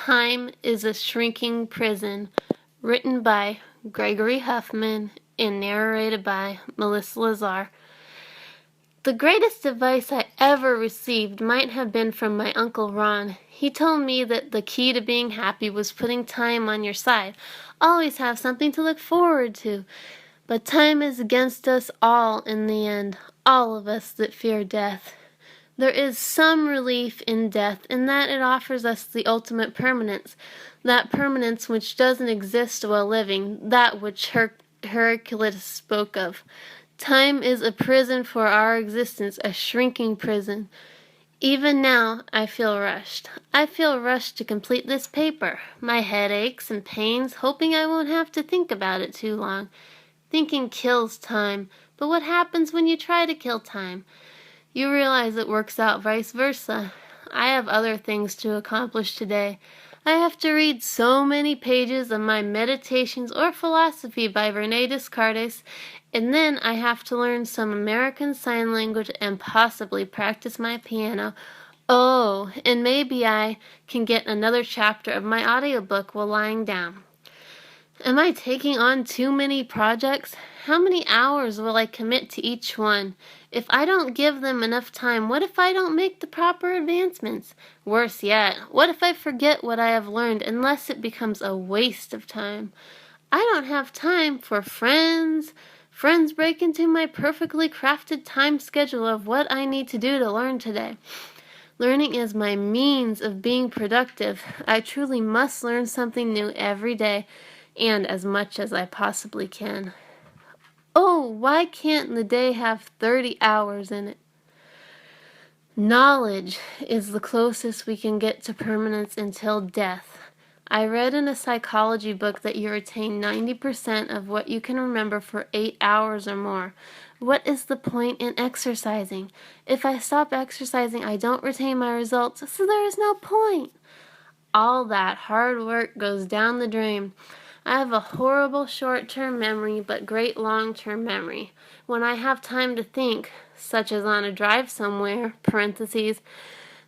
Time is a Shrinking Prison, written by Gregory Huffman and narrated by Melissa Lazar. The greatest advice I ever received might have been from my Uncle Ron. He told me that the key to being happy was putting time on your side. Always have something to look forward to. But time is against us all in the end, all of us that fear death. There is some relief in death in that it offers us the ultimate permanence, that permanence which doesn't exist while living, that which Hercules spoke of. Time is a prison for our existence, a shrinking prison. Even now, I feel rushed. I feel rushed to complete this paper. My head aches and pains, hoping I won't have to think about it too long. Thinking kills time, but what happens when you try to kill time? You realize it works out vice versa. I have other things to accomplish today. I have to read so many pages of my Meditations or Philosophy by René Descartes, and then I have to learn some American Sign Language and possibly practice my piano. Oh, and maybe I can get another chapter of my audiobook while lying down. Am I taking on too many projects? How many hours will I commit to each one? If I don't give them enough time, what if I don't make the proper advancements? Worse yet, what if I forget what I have learned unless it becomes a waste of time? I don't have time for friends. Friends break into my perfectly crafted time schedule of what I need to do to learn today. Learning is my means of being productive. I truly must learn something new every day, and as much as I possibly can. Oh, why can't the day have 30 hours in it? Knowledge is the closest we can get to permanence until death. I read in a psychology book that you retain 90% of what you can remember for 8 hours or more. What is the point in exercising? If I stop exercising, I don't retain my results, so there is no point. All that hard work goes down the drain. I have a horrible short-term memory, but great long-term memory. When I have time to think, such as on a drive somewhere, parentheses,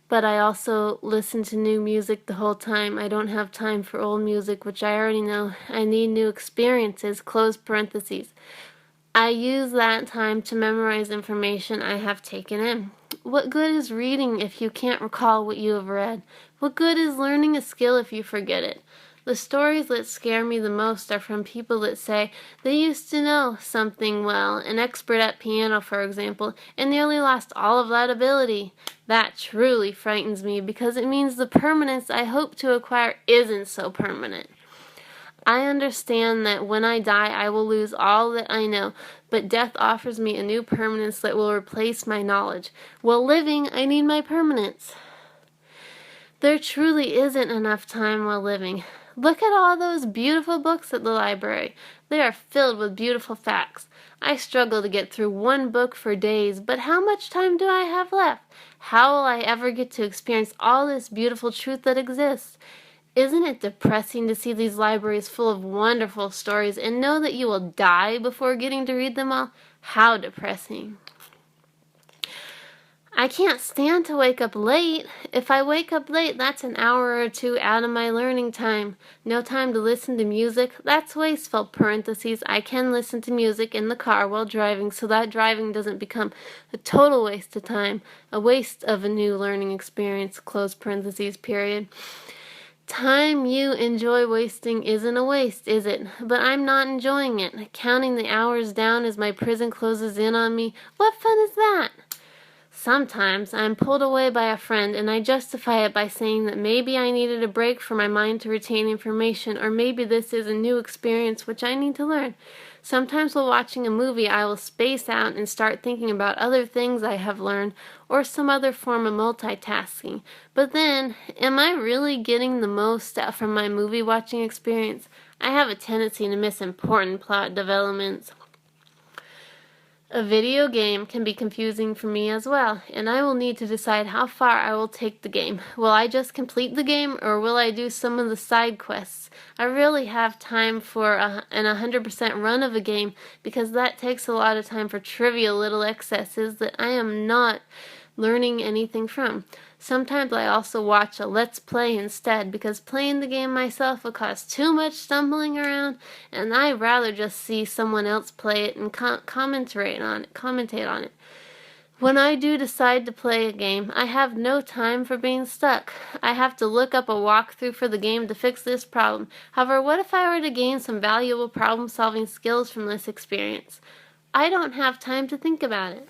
but I also listen to new music the whole time. I don't have time for old music, which I already know. I need new experiences, close parentheses. I use that time to memorize information I have taken in. What good is reading if you can't recall what you have read? What good is learning a skill if you forget it? The stories that scare me the most are from people that say they used to know something well, an expert at piano, for example, and nearly lost all of that ability. That truly frightens me because it means the permanence I hope to acquire isn't so permanent. I understand that when I die, I will lose all that I know, but death offers me a new permanence that will replace my knowledge. While living, I need my permanence. There truly isn't enough time while living. Look at all those beautiful books at the library. They are filled with beautiful facts. I struggle to get through one book for days, but how much time do I have left? How will I ever get to experience all this beautiful truth that exists? Isn't it depressing to see these libraries full of wonderful stories and know that you will die before getting to read them all? How depressing. I can't stand to wake up late. If I wake up late, that's an hour or two out of my learning time. No time to listen to music. That's wasteful, parentheses. I can listen to music in the car while driving, so that driving doesn't become a total waste of time, a waste of a new learning experience, close parentheses, period. Time you enjoy wasting isn't a waste, is it? But I'm not enjoying it. Counting the hours down as my prison closes in on me. What fun is that? Sometimes I'm pulled away by a friend and I justify it by saying that maybe I needed a break for my mind to retain information, or maybe this is a new experience which I need to learn. Sometimes while watching a movie I will space out and start thinking about other things I have learned or some other form of multitasking. But then, am I really getting the most out from my movie watching experience? I have a tendency to miss important plot developments. A video game can be confusing for me as well, and I will need to decide how far I will take the game. Will I just complete the game, or will I do some of the side quests? I really have time for an 100% run of a game, because that takes a lot of time for trivial little excesses that I am not learning anything from. Sometimes I also watch a Let's Play instead, because playing the game myself would cause too much stumbling around, and I'd rather just see someone else play it and commentate on it. When I do decide to play a game, I have no time for being stuck. I have to look up a walkthrough for the game to fix this problem. However, what if I were to gain some valuable problem-solving skills from this experience? I don't have time to think about it.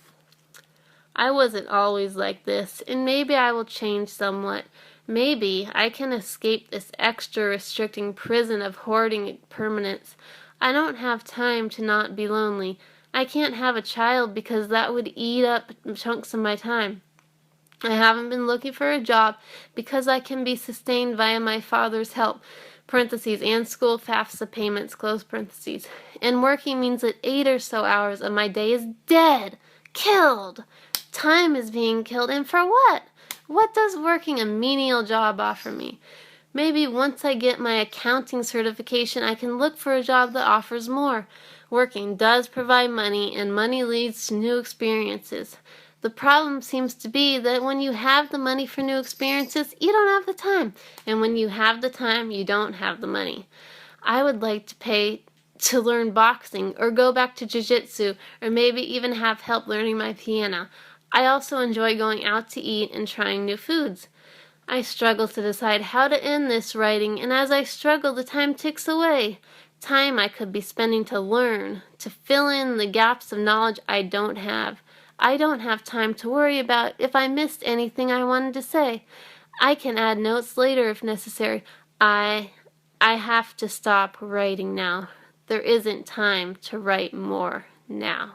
I wasn't always like this, and maybe I will change somewhat. Maybe I can escape this extra restricting prison of hoarding permanence. I don't have time to not be lonely. I can't have a child because that would eat up chunks of my time. I haven't been looking for a job because I can be sustained via my father's help, parentheses, and school FAFSA payments, close parentheses. And working means that 8 or so hours of my day is dead, killed. Time is being killed, and for what? What does working a menial job offer me? Maybe once I get my accounting certification, I can look for a job that offers more. Working does provide money, and money leads to new experiences. The problem seems to be that when you have the money for new experiences, you don't have the time. And when you have the time, you don't have the money. I would like to pay to learn boxing, or go back to jiu-jitsu, or maybe even have help learning my piano. I also enjoy going out to eat and trying new foods. I struggle to decide how to end this writing, and as I struggle, the time ticks away. Time I could be spending to learn, to fill in the gaps of knowledge I don't have. I don't have time to worry about if I missed anything I wanted to say. I can add notes later if necessary. I have to stop writing now. There isn't time to write more now.